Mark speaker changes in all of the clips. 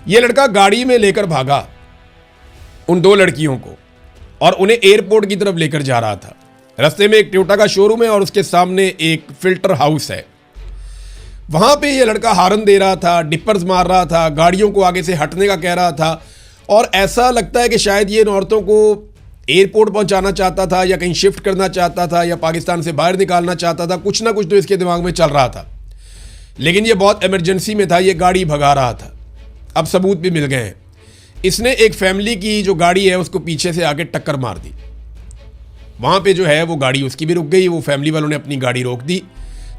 Speaker 1: ये लड़का गाड़ी में लेकर भागा उन दो लड़कियों को और उन्हें एयरपोर्ट की तरफ लेकर जा रहा था। रास्ते में एक टोयोटा का शोरूम है और उसके सामने एक फिल्टर हाउस है। वहां पे ये लड़का हार्न दे रहा था, डिपर्स मार रहा था, गाड़ियों को आगे से हटने का कह रहा था और ऐसा लगता है कि शायद ये इन औरतों को एयरपोर्ट पहुंचाना चाहता था या कहीं शिफ्ट करना चाहता था या पाकिस्तान से बाहर निकालना चाहता था। कुछ ना कुछ तो इसके दिमाग में चल रहा था, लेकिन ये बहुत इमरजेंसी में था, ये गाड़ी भगा रहा था। अब सबूत भी मिल गए हैं। इसने एक फैमिली की जो गाड़ी है उसको पीछे से आके टक्कर मार दी। वहां पे जो है वो गाड़ी उसकी भी रुक गई, वो फैमिली वालों ने अपनी गाड़ी रोक दी।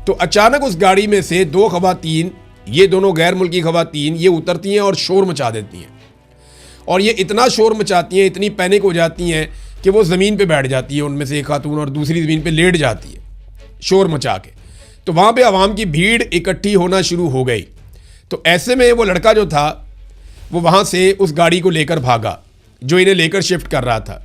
Speaker 1: तो अचानक उस गाड़ी में से दो खवातीन, ये दोनों गैर मुल्की खवातीन, ये उतरती हैं और शोर मचा देती हैं। और ये इतना शोर मचाती हैं, इतनी पैनिक हो जाती हैं कि वो ज़मीन पे बैठ जाती है उनमें से एक खातून और दूसरी ज़मीन पे लेट जाती है शोर मचा के। तो वहाँ पे आवाम की भीड़ इकट्ठी होना शुरू हो गई। तो ऐसे में वो लड़का जो था वो वहाँ से उस गाड़ी को लेकर भागा जो इन्हें लेकर शिफ्ट कर रहा था।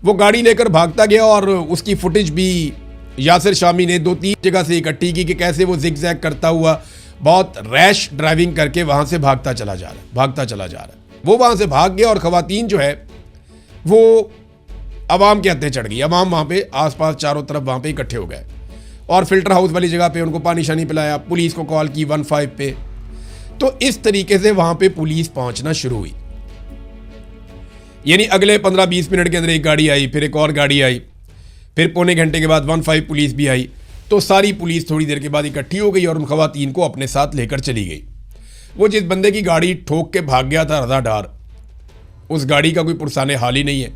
Speaker 1: वो गाड़ी लेकर भागता गया और उसकी फुटेज भी यासिर शामी ने 2-3 जगह से इकट्ठी की कि कैसे वो जिग जैग करता हुआ बहुत रैश ड्राइविंग करके वहाँ से भागता चला जा रहा है। वो वहाँ से भाग गया और ख़वातीन जो है वो अवाम के हत्थे चढ़ गई। अवाम वहाँ पे आसपास चारों तरफ वहाँ पे इकट्ठे हो गए और फिल्टर हाउस वाली जगह पे उनको पानी शानी पिलाया, पुलिस को कॉल की 15 पे। तो इस तरीके से वहाँ पे पुलिस पहुँचना शुरू हुई। यानी अगले 15-20 मिनट के अंदर एक गाड़ी आई, फिर एक और गाड़ी आई, फिर पौने घंटे के बाद 15 पुलिस भी आई। तो सारी पुलिस थोड़ी देर के बाद इकट्ठी हो गई और उन खवातीन को अपने साथ लेकर चली गई। वो जिस बंदे की गाड़ी ठोक के भाग गया था रज़ादार, उस गाड़ी का कोई पुरसाने हाल ही नहीं है।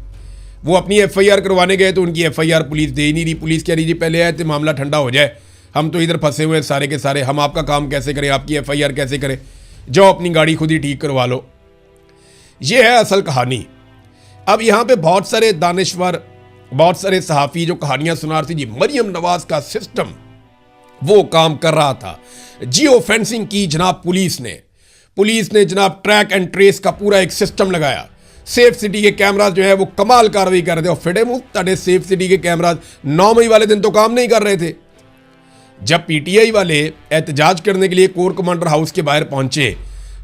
Speaker 1: वो अपनी FIR करवाने गए तो उनकी FIR पुलिस दे ही नहीं रही। पुलिस कह रही जी पहले आए थे मामला ठंडा हो जाए, हम तो इधर फंसे हुए सारे के सारे, हम आपका काम कैसे करें, आपकी FIR कैसे करें, जाओ अपनी गाड़ी खुद ही ठीक करवा लो। ये है असल कहानी। अब यहाँ पे बहुत सारे दानिश्वर, बहुत सारे सहाफ़ी जो कहानियाँ सुना रहे थे जी मरियम नवाज का सिस्टम वो काम कर रहा था। जियो फेंसिंग की जनाब पुलिस ने जनाब ट्रैक एंड ट्रेस का पूरा एक सिस्टम लगाया। सेफ सिटी के कैमराज जो है वो कमाल कार्रवाई कर रहे थे और फिडे मुफ्त सेफ सिटी के कैमराज 9 मई वाले दिन तो काम नहीं कर रहे थे। जब PTI वाले एहतजाज करने के लिए कोर कमांडर हाउस के बाहर पहुंचे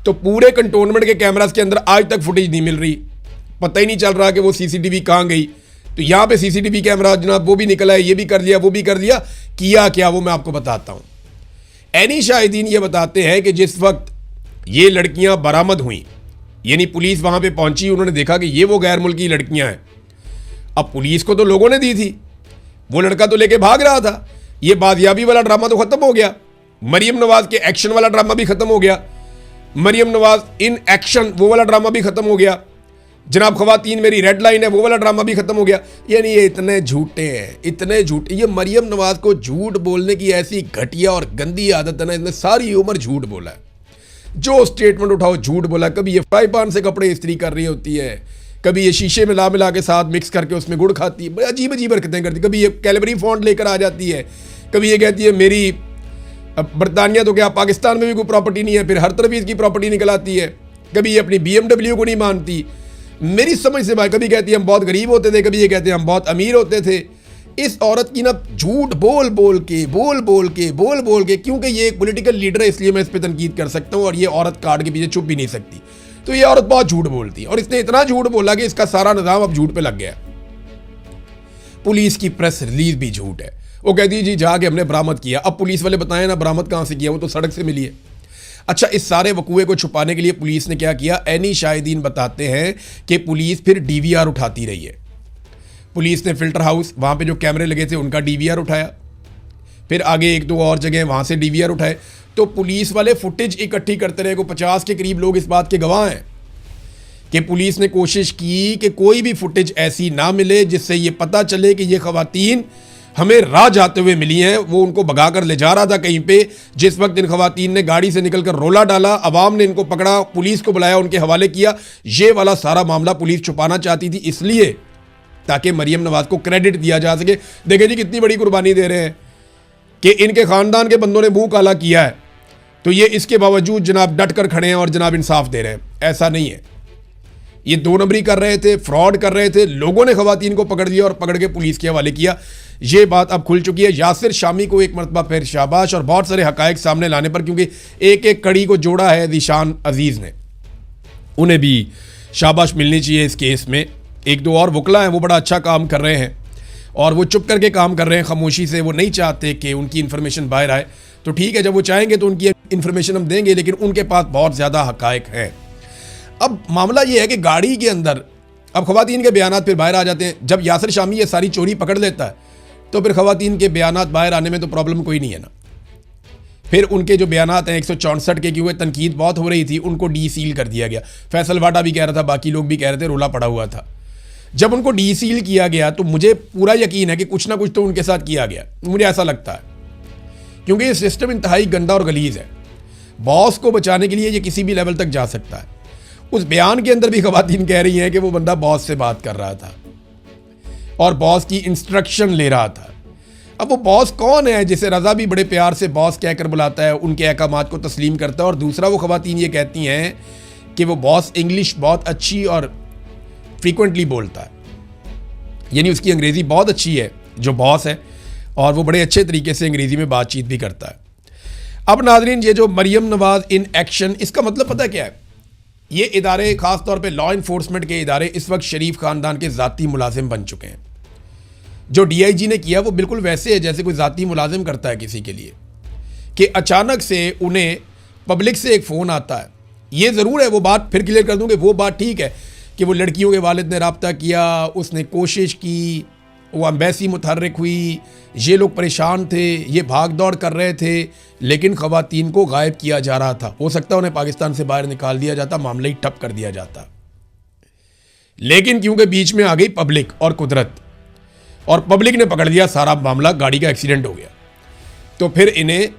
Speaker 1: तो पूरे कंटोनमेंट के कैमराज के अंदर आज तक फुटेज नहीं मिल रही, पता ही नहीं चल रहा कि वो CCTV कहाँ गई। तो यहाँ पे CCTV कैमरा जनाब वो भी निकला है, ये भी कर लिया, वो भी कर लिया। किया क्या वो मैं आपको बताता हूँ। एनी शाहिदीन ये बताते हैं कि जिस वक्त ये लड़कियां बरामद हुई, यानी पुलिस वहां पे पहुंची, उन्होंने देखा कि ये वो गैर मुल्की लड़कियां हैं। अब पुलिस को तो लोगों ने दी थी, वो लड़का तो लेके भाग रहा था। ये बाजियाबी वाला ड्रामा तो खत्म हो गया, मरियम नवाज के एक्शन वाला ड्रामा भी खत्म हो गया, मरियम नवाज इन एक्शन वो वाला ड्रामा भी खत्म हो गया, जनाब खवातीन मेरी रेड लाइन है वो वाला ड्रामा भी खत्म हो गया। यानी ये इतने झूठे हैं, इतने झूठे। ये मरियम नवाज को झूठ बोलने की ऐसी घटिया और गंदी आदत है ना, इसने सारी उम्र झूठ बोला है। जो स्टेटमेंट उठाओ झूठ बोला। कभी ये फ्राई पैन से कपड़े इस्त्री कर रही होती है, कभी ये शीशे में मिला के साथ मिक्स करके उसमें गुड़ खाती है, अजीब अजीब हरकतें करती है। कभी ये कैलबरी फॉन्ट लेकर आ जाती है, कभी ये कहती है मेरी बरतानिया तो क्या पाकिस्तान में भी कोई प्रॉपर्टी नहीं है, फिर हर तरफ इसकी प्रॉपर्टी निकल आती है। कभी ये अपनी BMW को नहीं मानती, मेरी समझ से बात। कभी कहती है हम बहुत गरीब होते थे, कभी ये कहते हैं हम बहुत अमीर होते थे। इस औरत की ना झूठ बोल बोल के, क्योंकि ये एक पॉलिटिकल लीडर है इसलिए मैं इस पर तनकीद कर सकता हूँ और ये औरत कार्ड के पीछे छुप भी नहीं सकती। तो ये औरत बहुत झूठ बोलती है और इसने इतना झूठ बोला कि इसका सारा निजाम अब झूठ पे लग गया। पुलिस की प्रेस रिलीज भी झूठ है। वो कहती है जी जाके हमने बरामद किया। अब पुलिस वाले बताएं ना बरामद कहाँ से किया, वो तो सड़क से मिली है। अच्छा, इस सारे वकूए को छुपाने के लिए पुलिस ने क्या किया, एनी शाहिदीन बताते हैं कि पुलिस फिर DVR उठाती रही है। पुलिस ने फिल्टर हाउस वहाँ पे जो कैमरे लगे थे उनका DVR उठाया, फिर आगे 1-2 और जगह वहाँ से DVR उठाए। तो पुलिस वाले फुटेज इकट्ठी करते रहे। को 50 के करीब लोग इस बात के गवाह हैं कि पुलिस ने कोशिश की कि कोई भी फुटेज ऐसी ना मिले जिससे ये पता चले कि ये खवातीन हमें राह जाते हुए मिली हैं। वो उनको भगा कर ले जा रहा था कहीं पे। जिस वक्त इन खवातीन ने गाड़ी से निकलकर रोला डाला, अवाम ने इनको पकड़ा, पुलिस को बुलाया, उनके हवाले किया। ये वाला सारा मामला पुलिस छुपाना चाहती थी इसलिए ताकि मरियम नवाज को क्रेडिट दिया जा सके। देखें जी कितनी बड़ी कुर्बानी दे रहे हैं कि इनके खानदान के बंदों ने मुंह काला किया है, तो ये इसके बावजूद जनाब डट कर खड़े हैं और जनाब इंसाफ दे रहे हैं। ऐसा नहीं है, ये 2 नंबरी कर रहे थे, फ्रॉड कर रहे थे। लोगों ने खवातीन को पकड़ लिया और पकड़ के पुलिस के हवाले किया। ये बात अब खुल चुकी है। यासिर शामी को एक मरतबा फिर शाबाश और बहुत सारे हकायक सामने लाने पर, क्योंकि एक एक कड़ी को जोड़ा है ज़ीशान अजीज़ ने। उन्हें भी शाबाश मिलनी चाहिए इस केस में। एक दो और वकला हैं, वो बड़ा अच्छा काम कर रहे हैं और वो चुप करके काम कर रहे हैं, खामोशी से। वो नहीं चाहते कि उनकी इन्फॉर्मेशन बाहर आए। तो ठीक है, जब वो चाहेंगे तो उनकी इन्फॉर्मेशन हम देंगे, लेकिन उनके पास बहुत ज़्यादा हकायक हैं। अब मामला ये है कि गाड़ी के अंदर अब ख़वातीन के बयानात फिर बाहर आ जाते हैं। जब यासिर शामी ये सारी चोरी पकड़ लेता है तो फिर ख़वातीन के बयानात बाहर आने में तो प्रॉब्लम कोई नहीं है ना। फिर उनके जो बयानात हैं 164 के, क्योंकि तनकीद बहुत हो रही थी, उनको डी सील कर दिया गया। फैसल वाडा भी कह रहा था, बाकी लोग भी कह रहे थे, रोला पड़ा हुआ था। जब उनको डी सील किया गया तो मुझे पूरा यकीन है कि कुछ ना कुछ तो उनके साथ किया गया, मुझे ऐसा लगता है, क्योंकि ये सिस्टम इंतहाई गंदा और गलीज है। बॉस को बचाने के लिए ये किसी भी लेवल तक जा सकता है। उस बयान के अंदर भी ख़वातीन कह रही हैं कि वो बंदा बॉस से बात कर रहा था और बॉस की इंस्ट्रक्शन ले रहा था। अब वो बॉस कौन है जिसे रज़ा भी बड़े प्यार से बॉस कहकर बुलाता है, उनके अहकामात को तस्लीम करता है। और दूसरा, वो ख़वातीन ये कहती हैं कि वो बॉस इंग्लिश बहुत अच्छी और फ्रीक्वेंटली बोलता है, यानी उसकी अंग्रेज़ी बहुत अच्छी है जो बॉस है, और वो बड़े अच्छे तरीके से अंग्रेज़ी में बातचीत भी करता है। अब नाज़रीन, ये जो मरियम नवाज़ इन एक्शन, इसका मतलब पता क्या है? ये इदारे, ख़ास तौर पे लॉ इन्फोर्समेंट के इदारे, इस वक्त शरीफ ख़ानदान के ज़ाती मुलाजिम बन चुके हैं। जो DIG ने किया वो बिल्कुल वैसे है जैसे कोई ज़ाती मुलाजिम करता है किसी के लिए, कि अचानक से उन्हें पब्लिक से एक फ़ोन आता है। ये ज़रूर है, वो बात फिर क्लियर कर दूँ कि वो बात ठीक है कि वो लड़कियों के वालिद ने रब्ता किया, उसने कोशिश की, वो एम्बेसी मुतहर्रिक हुई, ये लोग परेशान थे, ये भाग दौड़ कर रहे थे, लेकिन ख़वातीन को गायब किया जा रहा था। हो सकता है उन्हें पाकिस्तान से बाहर निकाल दिया जाता, मामला ही ठप कर दिया जाता, लेकिन क्योंकि बीच में आ गई पब्लिक और कुदरत, और पब्लिक ने पकड़ लिया सारा मामला, गाड़ी का एक्सीडेंट हो गया, तो फिर इन्हें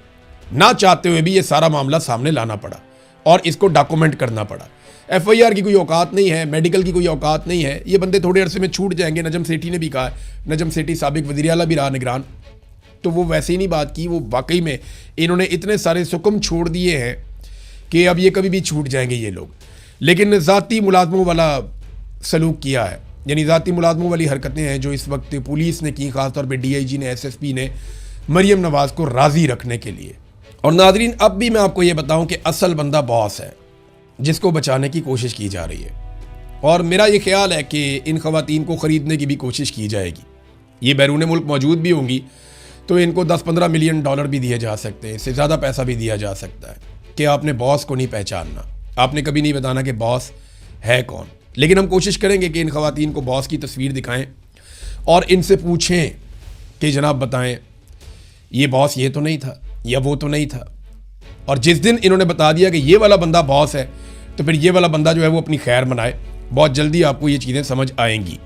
Speaker 1: ना चाहते हुए भी ये सारा मामला सामने लाना पड़ा और इसको डॉक्यूमेंट करना पड़ा। FIR की कोई औकात नहीं है, मेडिकल की कोई औकात नहीं है, ये बंदे थोड़े अरसे में छूट जाएंगे। नजम सेठी ने भी कहा है, नजम सेठी साबिक वज़ीर आला भी रहा निगरान, तो वो वैसे ही नहीं बात की। वो वाकई में इन्होंने इतने सारे सुकम छोड़ दिए हैं कि अब ये कभी भी छूट जाएंगे ये लोग। लेकिन ज़ाती मुलाजमों वाला सलूक किया है, यानी ज़ाती मुलाजमों वाली हरकतें हैं जो इस वक्त पुलिस ने की, ख़ासतौर पर DIG ने, SSP ने, मरियम नवाज़ को राज़ी रखने के लिए। और नाज़रीन, अब भी मैं आपको ये बताऊँ कि असल बंदा बॉस है जिसको बचाने की कोशिश की जा रही है, और मेरा ये ख्याल है कि इन ख़वातीन को ख़रीदने की भी कोशिश की जाएगी। ये बैरून मुल्क मौजूद भी होंगी तो इनको 10-15 मिलियन डॉलर भी दिए जा सकते हैं, इससे ज़्यादा पैसा भी दिया जा सकता है कि आपने बॉस को नहीं पहचानना, आपने कभी नहीं बताना कि बॉस है कौन। लेकिन हम कोशिश करेंगे कि इन ख़वातीन को बॉस की तस्वीर दिखाएँ और इनसे पूछें कि जनाब बताएँ, ये बॉस ये तो नहीं था या वो तो नहीं था। और जिस दिन इन्होंने बता दिया कि ये वाला बंदा बॉस है, तो फिर ये वाला बंदा जो है वो अपनी खैर मनाए। बहुत जल्दी आपको ये चीज़ें समझ आएंगी।